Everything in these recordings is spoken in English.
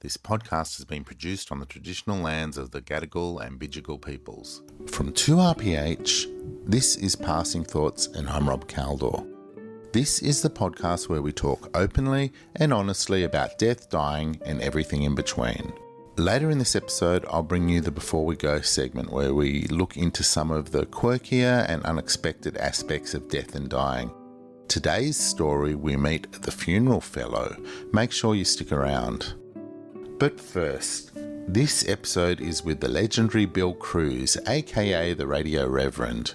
This podcast has been produced on the traditional lands of the Gadigal and Bidjigal peoples. From 2RPH, this is Passing Thoughts and I'm Rob Caldor. This is the podcast where we talk openly and honestly about death, dying and everything in between. Later in this episode, I'll bring you the Before We Go segment where we look into some of the quirkier and unexpected aspects of death and dying. Today's story, we meet the funeral fellow. Make sure you stick around. But first, this episode is with the legendary Bill Cruz, aka the Radio Reverend.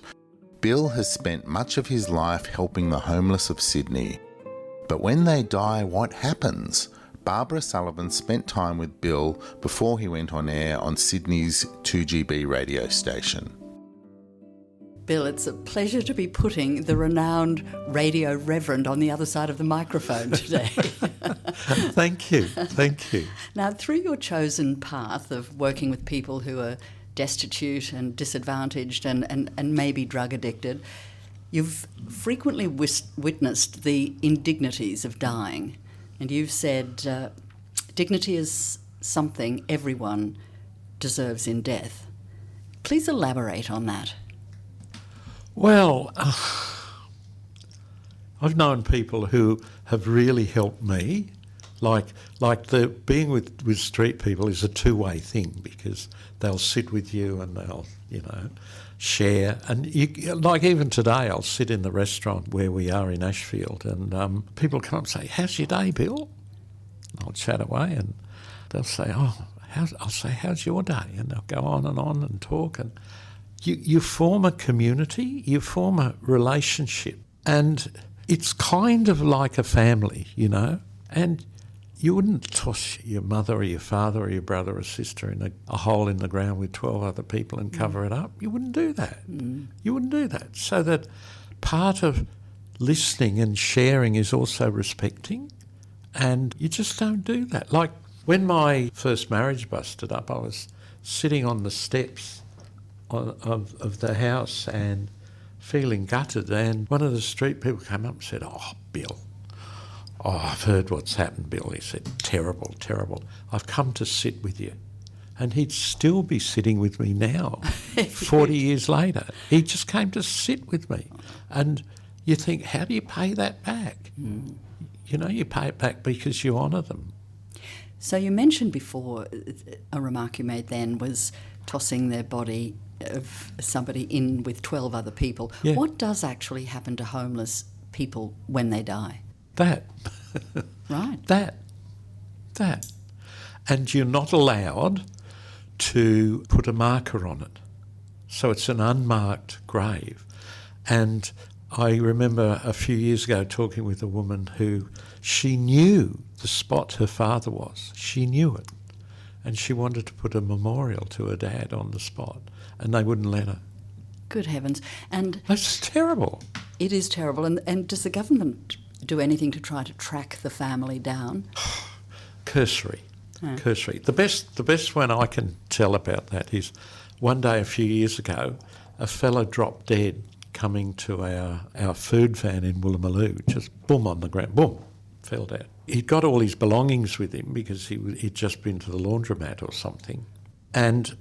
Bill has spent much of his life helping the homeless of Sydney. But when they die, what happens? Barbara Sullivan spent time with Bill before he went on air on Sydney's 2GB radio station. Bill, it's a pleasure to be putting the renowned Radio Reverend on the other side of the microphone today. Thank you. Now, through your chosen path of working with people who are destitute and disadvantaged and maybe drug addicted, you've frequently witnessed the indignities of dying. And you've said dignity is something everyone deserves in death. Please elaborate on that. Well, I've known people who have really helped me. Like the being with street people is a two-way thing because they'll sit with you and they'll, share. And like even today, I'll sit in the restaurant where we are in Ashfield and people come up and say, "How's your day, Bill?" And I'll chat away and they'll say, I'll say, "How's your day?" And they'll go on and talk and you form a community, you form a relationship, and it's kind of like a family, and you wouldn't toss your mother or your father or your brother or sister in a hole in the ground with 12 other people and cover it up. You wouldn't do that. You wouldn't do that. So that part of listening and sharing is also respecting, and you just don't do that. Like when my first marriage busted up, I was sitting on the steps of the house and feeling gutted, and one of the street people came up and said, "Oh, Bill, I've heard what's happened, Bill." He said, terrible. "I've come to sit with you." And he'd still be sitting with me now, 40 years later. He just came to sit with me. And you think, how do you pay that back? You pay it back because you honour them. So you mentioned before, a remark you made then was tossing their body of somebody in with 12 other people. Yeah. What does actually happen to homeless people when they die? That. Right. That. And you're not allowed to put a marker on it. So it's an unmarked grave. And I remember a few years ago talking with a woman who she knew the spot her father was. She knew it. And she wanted to put a memorial to her dad on the spot, and they wouldn't let her. Good heavens. And that's terrible. It is terrible. And does the government do anything to try to track the family down? Cursory. The best one I can tell about that is one day a few years ago, a fellow dropped dead coming to our food van in Woolloomooloo, just boom on the ground, boom, fell down. He'd got all his belongings with him because he'd just been to the laundromat or something. And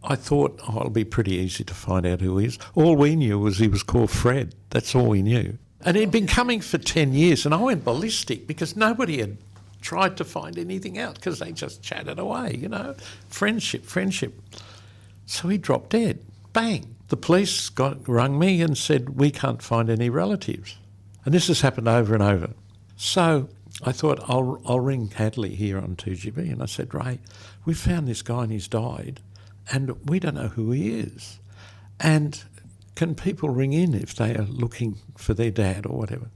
I thought, it'll be pretty easy to find out who he is. All we knew was he was called Fred. That's all we knew. And he'd been coming for 10 years, and I went ballistic because nobody had tried to find anything out because they just chatted away, Friendship. So he dropped dead. Bang. The police rung me and said, "We can't find any relatives." And this has happened over and over. So I thought, I'll ring Hadley here on 2GB, and I said, "Ray, we found this guy and he's died, and we don't know who he is. And can people ring in if they are looking for their dad or whatever?"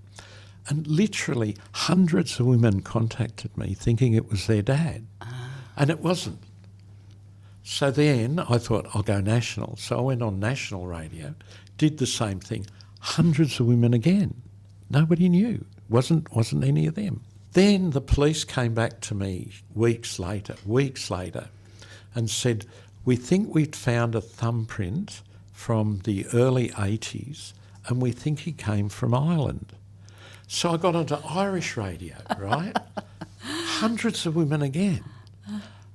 And literally hundreds of women contacted me thinking it was their dad, and it wasn't. So then I thought, I'll go national. So I went on national radio, did the same thing. Hundreds of women again. Nobody knew. Wasn't any of them. Then the police came back to me weeks later, and said, "We think we'd found a thumbprint from the early 80s and we think he came from Ireland." So I got onto Irish radio, right? hundreds of women again.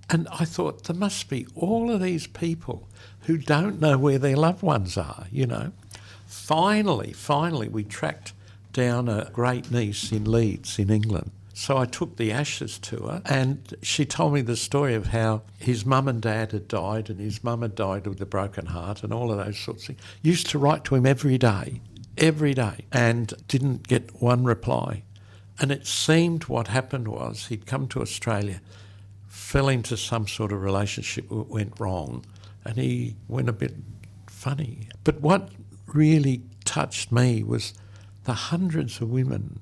And I thought, there must be all of these people who don't know where their loved ones are, you know. Finally, we tracked down a great niece in Leeds in England. So I took the ashes to her, and she told me the story of how his mum and dad had died, and his mum had died with a broken heart and all of those sorts of things. Used to write to him every day, and didn't get one reply. And it seemed what happened was he'd come to Australia, fell into some sort of relationship that went wrong, and he went a bit funny. But what really touched me was the hundreds of women,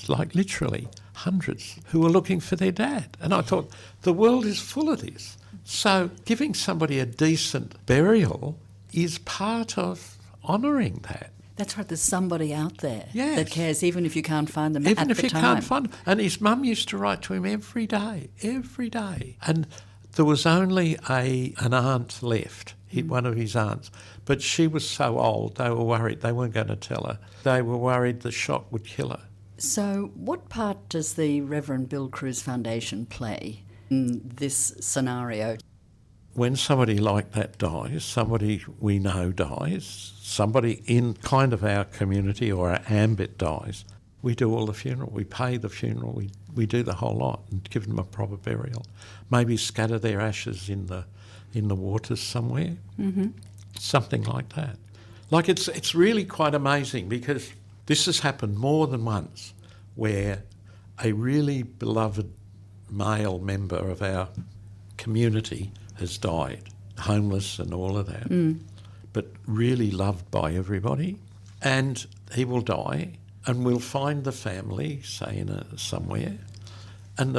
like literally hundreds, who were looking for their dad. And I thought, the world is full of this. So giving somebody a decent burial is part of honouring that. That's right, there's somebody out there Yes. that cares, even if you can't find them at the time. Even if you can't find them. And his mum used to write to him every day. And there was only an aunt left, one of his aunts. But she was so old, they were worried they weren't going to tell her. They were worried the shock would kill her. So what part does the Reverend Bill Cruz Foundation play in this scenario? When somebody like that dies, somebody we know dies, somebody in kind of our community or our ambit dies, we do all the funeral, we pay the funeral, we do the whole lot and give them a proper burial. Maybe scatter their ashes in the waters somewhere, something like that. Like it's really quite amazing, because this has happened more than once, where a really beloved male member of our community has died, homeless and all of that, but really loved by everybody. And he will die, and we'll find the family, say somewhere, and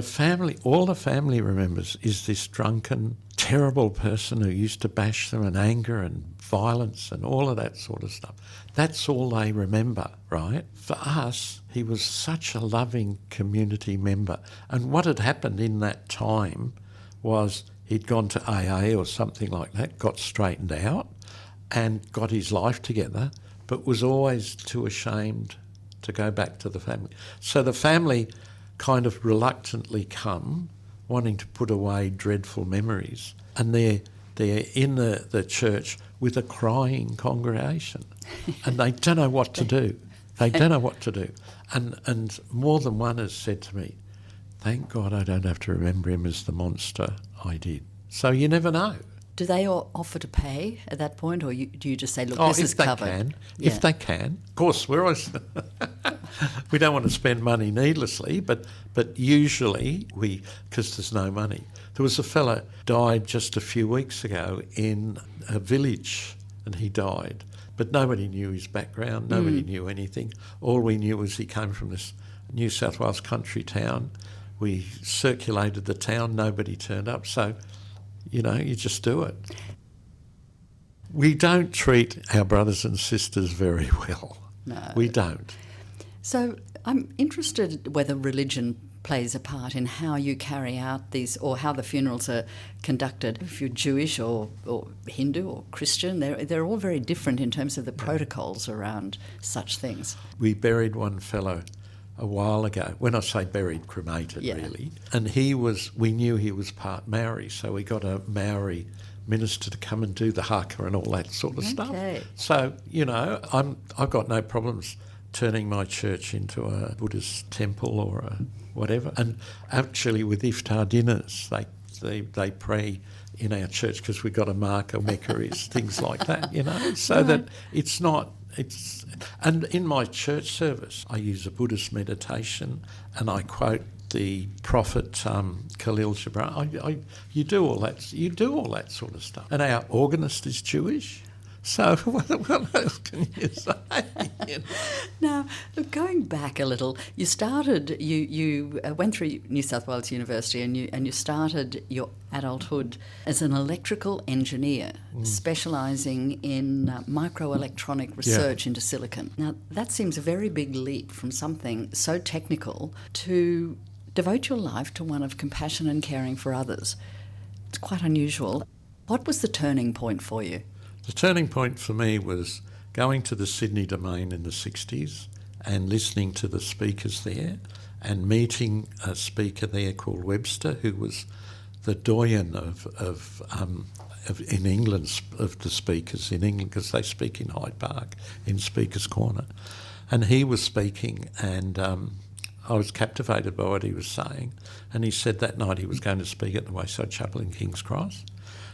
all the family remembers is this drunken, terrible person who used to bash them, and anger and violence and all of that sort of stuff. That's all they remember, right? For us, he was such a loving community member. And what had happened in that time was he'd gone to AA or something like that, got straightened out and got his life together, but was always too ashamed to go back to the family. So the family kind of reluctantly come, wanting to put away dreadful memories, and they're in the church with a crying congregation, and they don't know what to do. And more than one has said to me, thank God I don't have to remember him as the monster I did. So you never know. Do they all offer to pay at that point, or do you just say, look, this is covered? If they can. Of course, we're always we don't want to spend money needlessly, but usually because there's no money. There was a fella died just a few weeks ago in a village, and he died. But nobody knew his background, nobody knew anything. All we knew was he came from this New South Wales country town. We circulated the town, nobody turned up. So, you just do it. We don't treat our brothers and sisters very well. No. We don't. So I'm interested whether religion plays a part in how you carry out these, or how the funerals are conducted. If you're Jewish or Hindu or Christian, they're all very different in terms of the protocols around such things. We buried one fellow a while ago. When I say buried, cremated really. And we knew he was part Maori, so we got a Maori minister to come and do the haka and all that sort of stuff. So, I've got no problems turning my church into a Buddhist temple or a whatever. And actually with iftar dinners, they pray in our church because we've got a marker, mekaris, things like that, so that and in my church service, I use a Buddhist meditation, and I quote the prophet Khalil Gibran. You do all that sort of stuff. And our organist is Jewish. So what else can you say? Now, look, going back a little, you started. You went through New South Wales University, and you started your adulthood as an electrical engineer, specialising in microelectronic research into silicon. Now, that seems a very big leap from something so technical to devote your life to one of compassion and caring for others. It's quite unusual. What was the turning point for you? The turning point for me was going to the Sydney Domain in the 60s and listening to the speakers there and meeting a speaker there called Webster, who was the doyen of in England, of the speakers in England, because they speak in Hyde Park, in Speaker's Corner. And he was speaking, and I was captivated by what he was saying. And he said that night he was going to speak at the Wayside Chapel in King's Cross.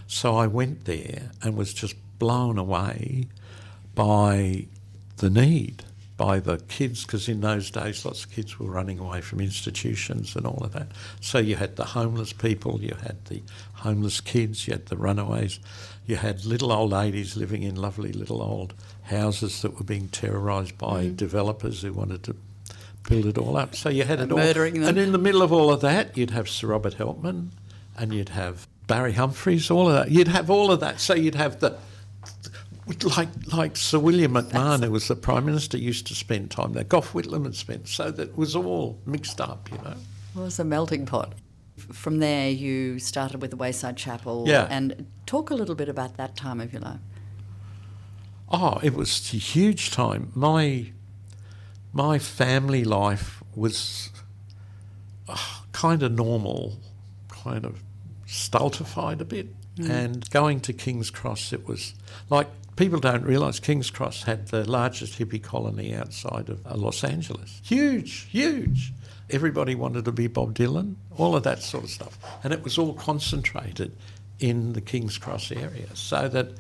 So I went there and was just blown away by the need, by the kids, because in those days lots of kids were running away from institutions and all of that. So you had the homeless people, you had the homeless kids, you had the runaways, you had little old ladies living in lovely little old houses that were being terrorised by developers who wanted to build it all up. So you had it all. Murdering them. And in the middle of all of that, you'd have Sir Robert Helpman and you'd have Barry Humphries, all of that. You'd have all of that. So you'd have like Sir William McMahon, who was the Prime Minister, used to spend time there. Gough Whitlam had spent. So that was all mixed up, you know. Well, it was a melting pot. From there, you started with the Wayside Chapel. Yeah. And talk a little bit about that time of your life. Oh, it was a huge time. My family life was kind of normal, kind of stultified a bit. And going to King's Cross, it was like, people don't realise King's Cross had the largest hippie colony outside of Los Angeles. Huge, huge. Everybody wanted to be Bob Dylan, all of that sort of stuff. And it was all concentrated in the King's Cross area, so that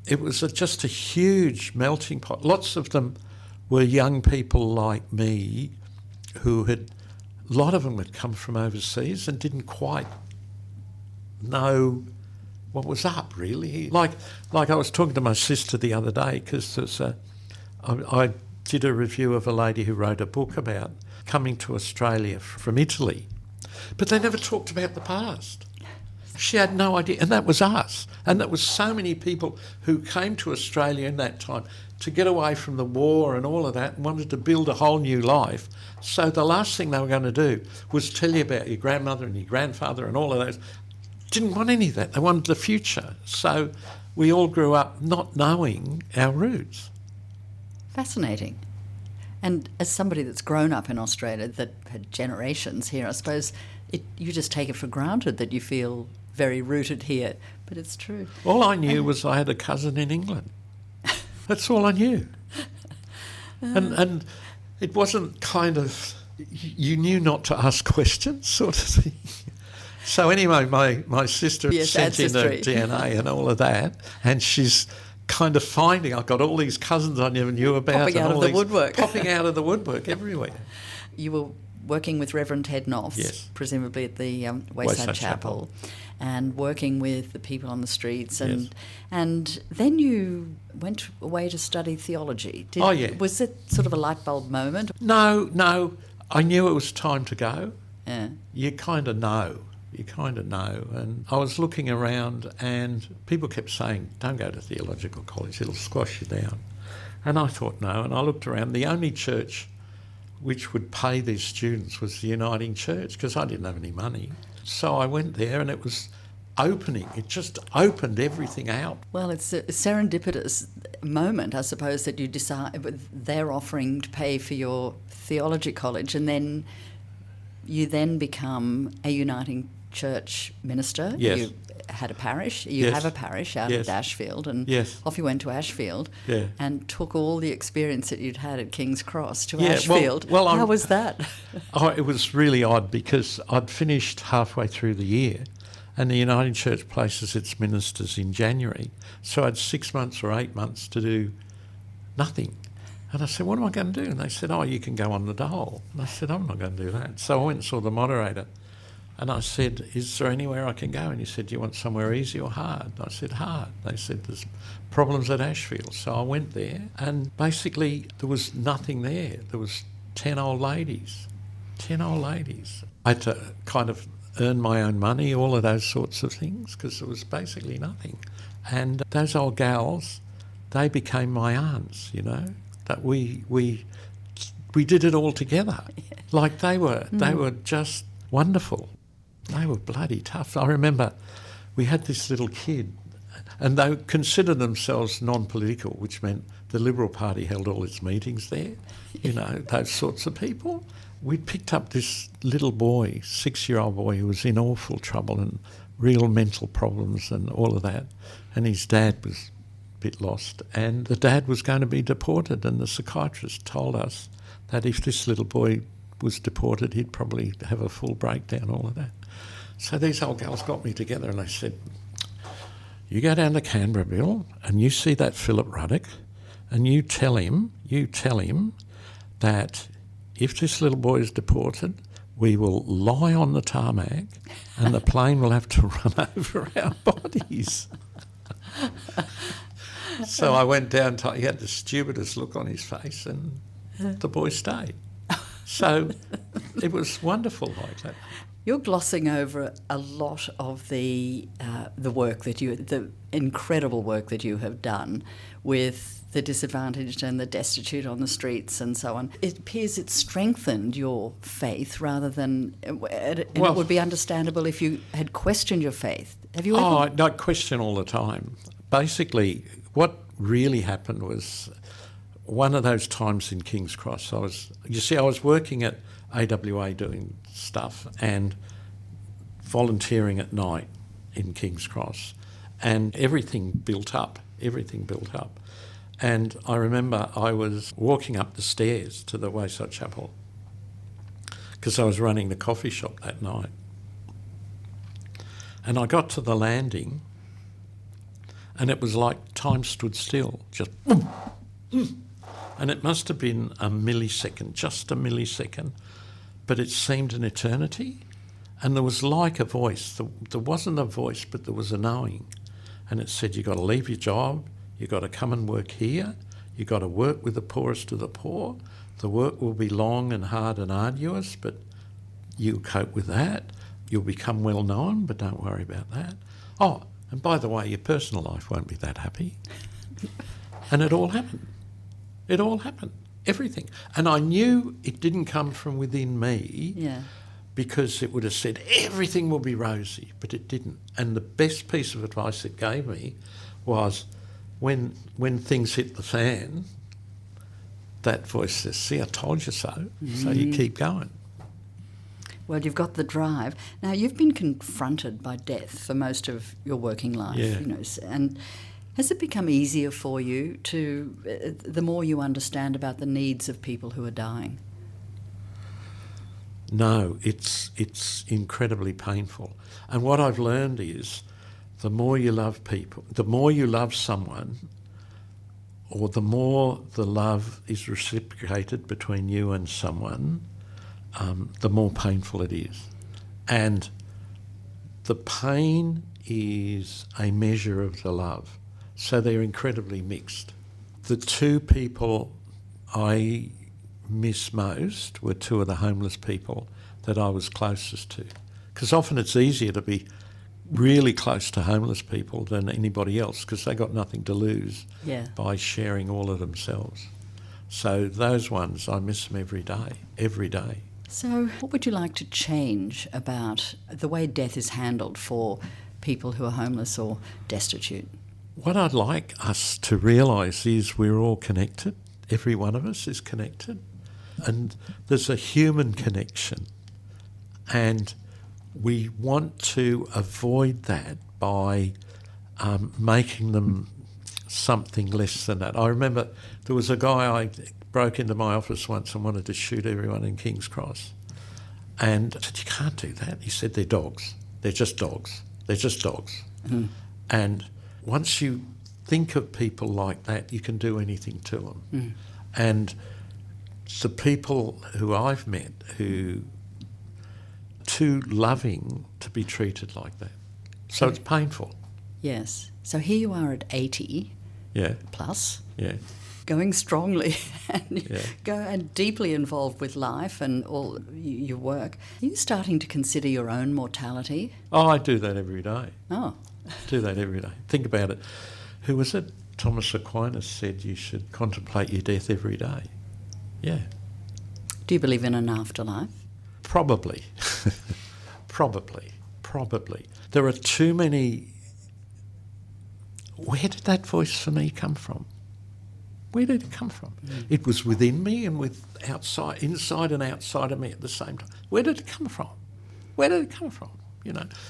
it was just a huge melting pot. Lots of them were young people like me who a lot of them had come from overseas and didn't quite know what was up, really. Like I was talking to my sister the other day, because I did a review of a lady who wrote a book about coming to Australia from Italy, but they never talked about the past. She had no idea, and that was us. And that was so many people who came to Australia in that time to get away from the war and all of that and wanted to build a whole new life. So the last thing they were going to do was tell you about your grandmother and your grandfather and all of those. Didn't want any of that. They wanted the future. So we all grew up not knowing our roots. Fascinating. And as somebody that's grown up in Australia, that had generations here, I suppose you just take it for granted that you feel very rooted here, but it's true. All I knew was I had a cousin in England. That's all I knew. And it wasn't kind of, you knew not to ask questions sort of thing. So anyway, my sister sent in her DNA and all of that, and she's kind of finding, I've got all these cousins I never knew about. Popping out of the woodwork. Popping out of the woodwork everywhere. You were working with Reverend Ted Knopf, yes, presumably at the Wayside Chapel, and working with the people on the streets. And yes, and then you went away to study theology. Was it sort of a light bulb moment? No. I knew it was time to go. Yeah. You kind of know. And I was looking around and people kept saying, don't go to theological college, it'll squash you down. And I thought, no. And I looked around. The only church which would pay these students was the Uniting Church, because I didn't have any money. So I went there and it was opening. It just opened everything out. Well, it's a serendipitous moment, I suppose, that you decide they're offering to pay for your theology college, and then you then become a Uniting Church minister. Yes. You had a parish. You have a parish out at Ashfield, and off you went to Ashfield and took all the experience that you'd had at King's Cross to Ashfield. Well, how was that? It was really odd, because I'd finished halfway through the year and the Uniting Church places its ministers in January. So I had 6 months or 8 months to do nothing. And I said, what am I going to do? And they said, you can go on the dole. And I said, I'm not going to do that. So I went and saw the moderator. And I said, is there anywhere I can go? And he said, do you want somewhere easy or hard? And I said, hard. They said, there's problems at Ashfield. So I went there, and basically there was nothing there. There was 10 old ladies. I had to kind of earn my own money, all of those sorts of things, because there was basically nothing. And those old gals, they became my aunts, you know, that we did it all together. Like they were just wonderful. They were bloody tough. I remember we had this little kid, and they considered themselves non-political, which meant the Liberal Party held all its meetings there, you know, those sorts of people. we'd picked up this little boy, 6-year-old boy, who was in awful trouble and real mental problems and all of that. And his dad was a bit lost. And the dad was going to be deported. And the psychiatrist told us that if this little boy was deported, he'd probably have a full breakdown, all of that. So these old girls got me together and they said, you go down to Canberra, Bill, and you see that Philip Ruddock, and you tell him that if this little boy is deported, we will lie on the tarmac and the plane will have to run over our bodies. So I went down, he had the stupidest look on his face, and the boy stayed. So it was wonderful like that. You're glossing over a lot of the work the incredible work that you have done with the disadvantaged and the destitute on the streets and so on. It appears it strengthened your faith rather than... it would be understandable if you had questioned your faith. Have you ever... Oh, I question all the time. Basically, what really happened was one of those times in King's Cross, I was working at AWA doing stuff and volunteering at night in King's Cross, and everything built up. And I remember I was walking up the stairs to the Wayside Chapel because I was running the coffee shop that night. And I got to the landing and it was like time stood still, just and it must have been a millisecond, just a millisecond, but it seemed an eternity. And there was like a voice. There wasn't a voice, but there was a knowing. And it said, you've got to leave your job, you've got to come and work here, you've got to work with the poorest of the poor. The work will be long and hard and arduous, but you'll cope with that. You'll become well known, but don't worry about that. Oh, and by the way, your personal life won't be that happy. And it all happened. It all happened. Everything. And I knew it didn't come from within me because it would have said everything will be rosy, but it didn't. And the best piece of advice it gave me was when things hit the fan, that voice says, see, I told you so. So you keep going. Well, you've got the drive. Now, you've been confronted by death for most of your working life, and has it become easier for you the more you understand about the needs of people who are dying? No, it's incredibly painful. And what I've learned is the more you love people, the more you love someone, or the more the love is reciprocated between you and someone, the more painful it is. And the pain is a measure of the love. So they're incredibly mixed. The two people I miss most were two of the homeless people that I was closest to. Because often it's easier to be really close to homeless people than anybody else because they got nothing to lose by sharing all of themselves. So those ones, I miss them every day. So what would you like to change about the way death is handled for people who are homeless or destitute? What I'd like us to realise is we're all connected. Every one of us is connected. And there's a human connection. And we want to avoid that by making them something less than that. I remember there was a guy I broke into my office once and wanted to shoot everyone in King's Cross. And I said, you can't do that. He said, they're dogs. They're just dogs. They're just dogs. Mm. And once you think of people like that, you can do anything to them. Mm. And the people who I've met who are too loving to be treated like that. So it's painful. Yes. So here you are at 80 plus. Yeah. Going strongly and deeply involved with life and all your work. Are you starting to consider your own mortality? Oh, I do that every day. Oh. Do that every day. Think about it. Who was it? Thomas Aquinas said you should contemplate your death every day. Yeah. Do you believe in an afterlife? Probably. Probably. There are too many... Where did that voice for me come from? Where did it come from? It was within me and inside and outside of me at the same time. Where did it come from? Where did it come from?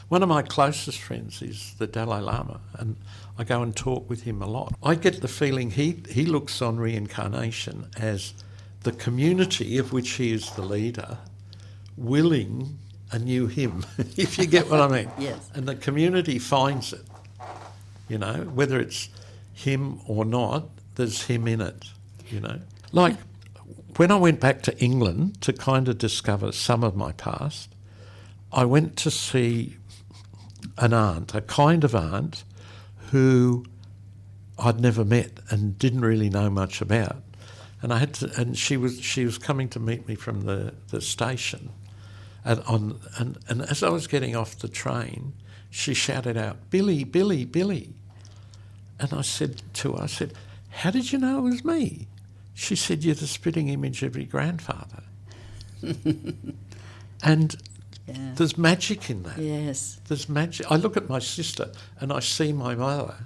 One of my closest friends is the Dalai Lama, and I go and talk with him a lot. I get the feeling he looks on reincarnation as the community of which he is the leader willing a new him, if you get what I mean. Yes. And the community finds it, whether it's him or not, there's him in it, Like when I went back to England to kind of discover some of my past, I went to see an aunt, a kind of aunt, who I'd never met and didn't really know much about. And she was coming to meet me from the station. And as I was getting off the train, she shouted out, "Billy, Billy, Billy." And I said to her, "How did you know it was me?" She said, "You're the spitting image of your grandfather." And there's magic in that. Yes. There's magic. I look at my sister and I see my mother,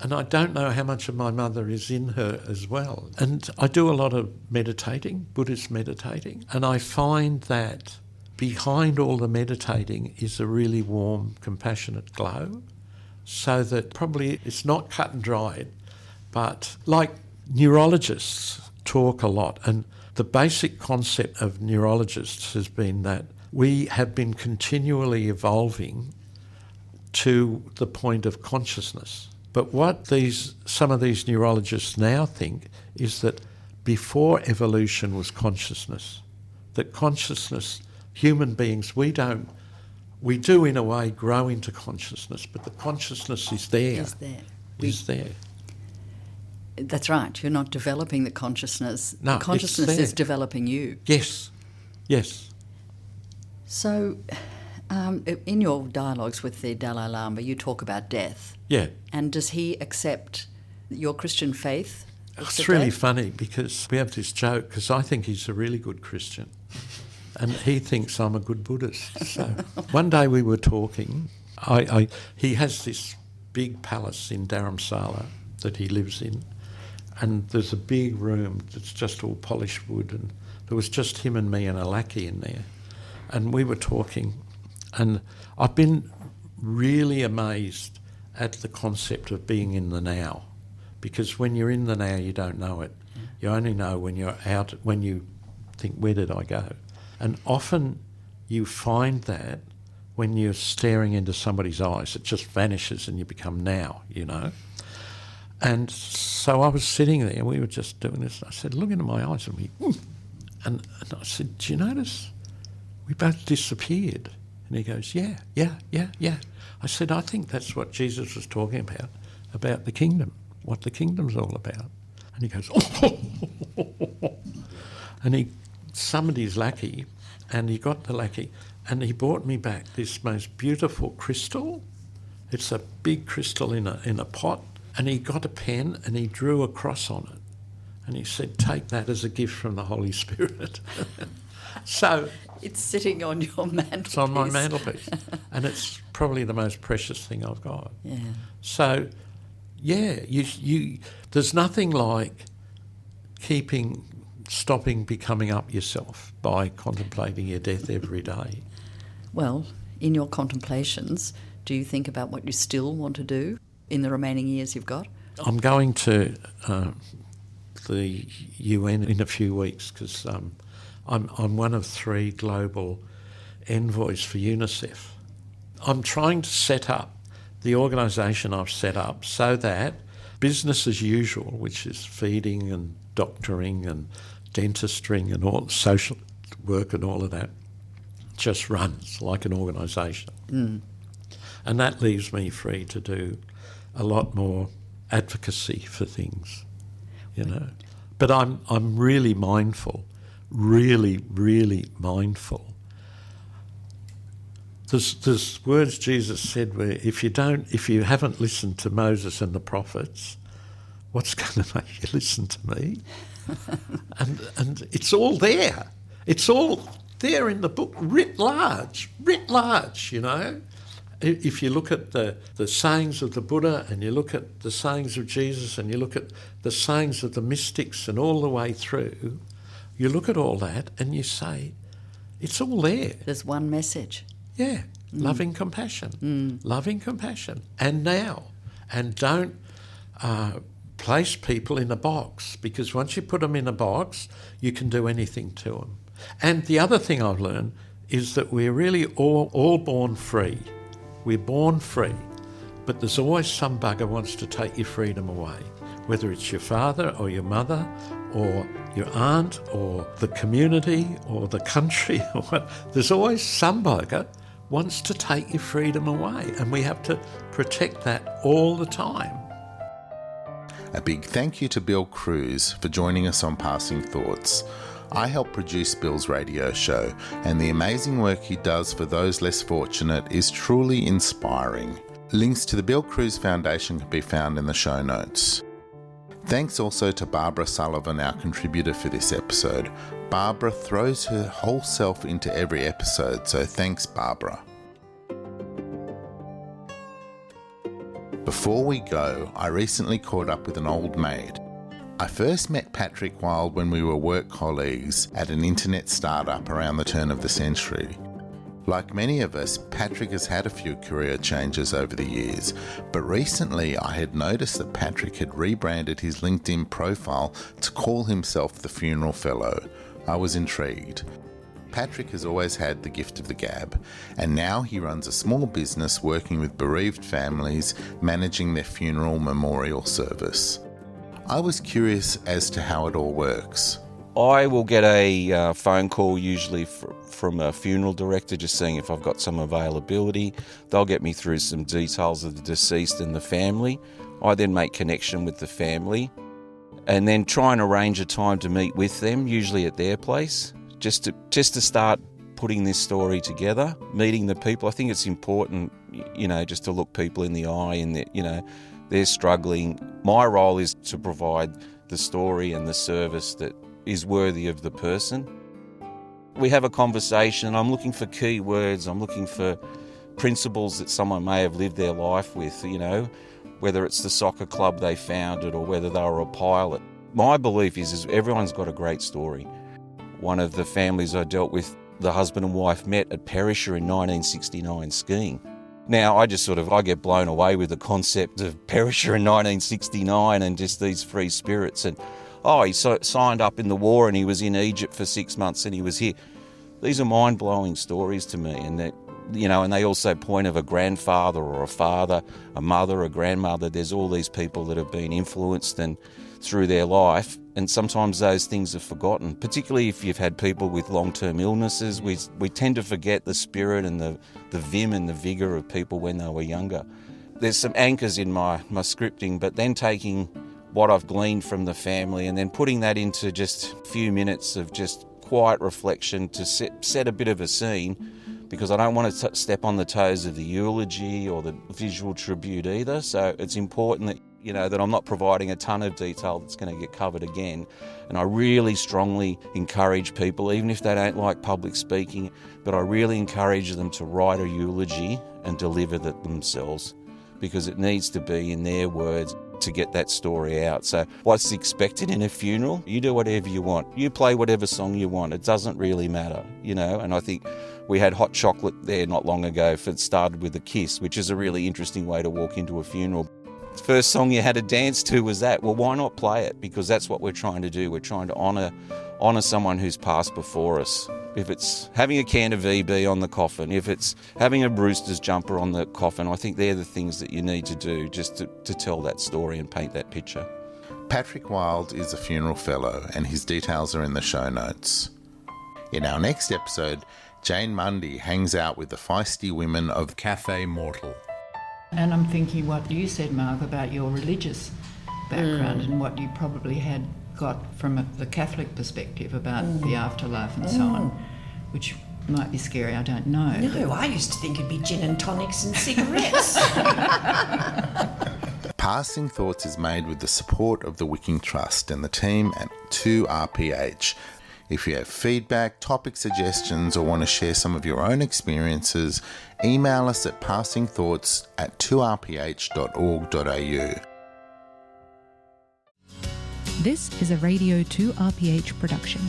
and I don't know how much of my mother is in her as well. And I do a lot of meditating, Buddhist meditating, and I find that behind all the meditating is a really warm, compassionate glow, so that probably it's not cut and dried, but like neurologists talk a lot, and the basic concept of neurologists has been that we have been continually evolving to the point of consciousness. But what some of these neurologists now think is that before evolution was consciousness, that consciousness, human beings, we do in a way grow into consciousness, but the consciousness is there. Is there. That's right. You're not developing the consciousness. No, the consciousness it's there. is developing you. Yes. So, in your dialogues with the Dalai Lama, you talk about death. Yeah. And does he accept your Christian faith? It's really funny because we have this joke, because I think he's a really good Christian and he thinks I'm a good Buddhist. So one day we were talking. He has this big palace in Dharamsala that he lives in, and there's a big room that's just all polished wood, and there was just him and me and a lackey in there. And we were talking, and I've been really amazed at the concept of being in the now, because when you're in the now, you don't know it. You only know when you're out, when you think, where did I go? And often you find that when you're staring into somebody's eyes, it just vanishes and you become now, And so I was sitting there and we were just doing this. I said, look into my eyes, and I said, do you notice we both disappeared? And he goes, yeah. I said, I think that's what Jesus was talking about the kingdom, what the kingdom's all about. And he goes, oh. And he summoned his lackey, and he got the lackey, and he brought me back this most beautiful crystal. It's a big crystal in a pot, and he got a pen and he drew a cross on it. And he said, take that as a gift from the Holy Spirit. So it's sitting on your mantelpiece. It's on my mantelpiece. And it's probably the most precious thing I've got. Yeah. So, yeah, you there's nothing like stopping becoming up yourself by contemplating your death every day. Well, in your contemplations, do you think about what you still want to do in the remaining years you've got? I'm going to the UN in a few weeks because I'm one of 3 global envoys for UNICEF. I'm trying to set up the organisation I've set up so that business as usual, which is feeding and doctoring and dentistry and all social work and all of that, just runs like an organisation. Mm. And that leaves me free to do a lot more advocacy for things, But I'm really mindful, really mindful. There's words Jesus said where if you haven't listened to Moses and the prophets, what's going to make you listen to me? and it's all there. It's all there in the book, writ large, if you look at the sayings of the Buddha and you look at the sayings of Jesus and you look at the sayings of the mystics and all the way through, you look at all that and you say, it's all there. There's one message. Yeah, loving compassion. Loving compassion. And now. And don't place people in a box, because once you put them in a box, you can do anything to them. And the other thing I've learned is that we're really all born free. We're born free, but there's always some bugger wants to take your freedom away, whether it's your father or your mother or your aunt or the community or the country or what. There's always some bugger wants to take your freedom away, and we have to protect that all the time. A big thank you to Bill Cruz for joining us on Passing Thoughts. I help produce Bill's radio show, and the amazing work he does for those less fortunate is truly inspiring. Links to the Bill Cruz Foundation can be found in the show notes. Thanks also to Barbara Sullivan, our contributor for this episode. Barbara throws her whole self into every episode, so thanks, Barbara. Before we go, I recently caught up with an old mate. I first met Patrick Wild when we were work colleagues at an internet startup around the turn of the century. Like many of us, Patrick has had a few career changes over the years, but recently I had noticed that Patrick had rebranded his LinkedIn profile to call himself the Funeral Fellow. I was intrigued. Patrick has always had the gift of the gab, and now he runs a small business working with bereaved families, managing their funeral memorial service. I was curious as to how it all works. I will get a phone call usually from a funeral director just seeing if I've got some availability. They'll get me through some details of the deceased and the family. I then make connection with the family and then try and arrange a time to meet with them, usually at their place, just to start putting this story together, meeting the people. I think it's important, just to look people in the eye and, they're struggling. My role is to provide the story and the service that is worthy of the person. We have a conversation. I'm looking for key words. I'm looking for principles that someone may have lived their life with, whether it's the soccer club they founded or whether they were a pilot. My belief is everyone's got a great story. One of the families I dealt with, the husband and wife met at Perisher in 1969 skiing. Now, I get blown away with the concept of Perisher in 1969 and just these free spirits. And, he signed up in the war and he was in Egypt for 6 months and he was here. These are mind-blowing stories to me. And that, and they also point of a grandfather or a father, a mother, a grandmother. There's all these people that have been influenced and through their life. And sometimes those things are forgotten, particularly if you've had people with long-term illnesses. We tend to forget the spirit and the vim and the vigour of people when they were younger. There's some anchors in my scripting, but then taking what I've gleaned from the family and then putting that into just a few minutes of just quiet reflection to set a bit of a scene, because I don't want to step on the toes of the eulogy or the visual tribute either. So it's important that that I'm not providing a ton of detail that's going to get covered again. And I really strongly encourage people, even if they don't like public speaking, but I really encourage them to write a eulogy and deliver that themselves, because it needs to be in their words to get that story out. So what's expected in a funeral? You do whatever you want. You play whatever song you want. It doesn't really matter, and I think we had hot chocolate there not long ago. It started with a kiss, which is a really interesting way to walk into a funeral. The first song you had to dance to was that. Well, why not play it? Because that's what we're trying to do. We're trying to honour someone who's passed before us. If it's having a can of VB on the coffin, if it's having a Roosters jumper on the coffin, I think they're the things that you need to do just to tell that story and paint that picture. Patrick Wild is a funeral fellow, and his details are in the show notes. In our next episode, Jane Mundy hangs out with the feisty women of Cafe Mortal. And I'm thinking what you said, Mark, about your religious background and what you probably had got from the Catholic perspective about the afterlife and so on, which might be scary, I don't know. No, I used to think it'd be gin and tonics and cigarettes. Passing Thoughts is made with the support of the Wicking Trust and the team at 2RPH. If you have feedback, topic suggestions, or want to share some of your own experiences, email us at passingthoughts@2rph.org.au. This is a Radio 2RPH production.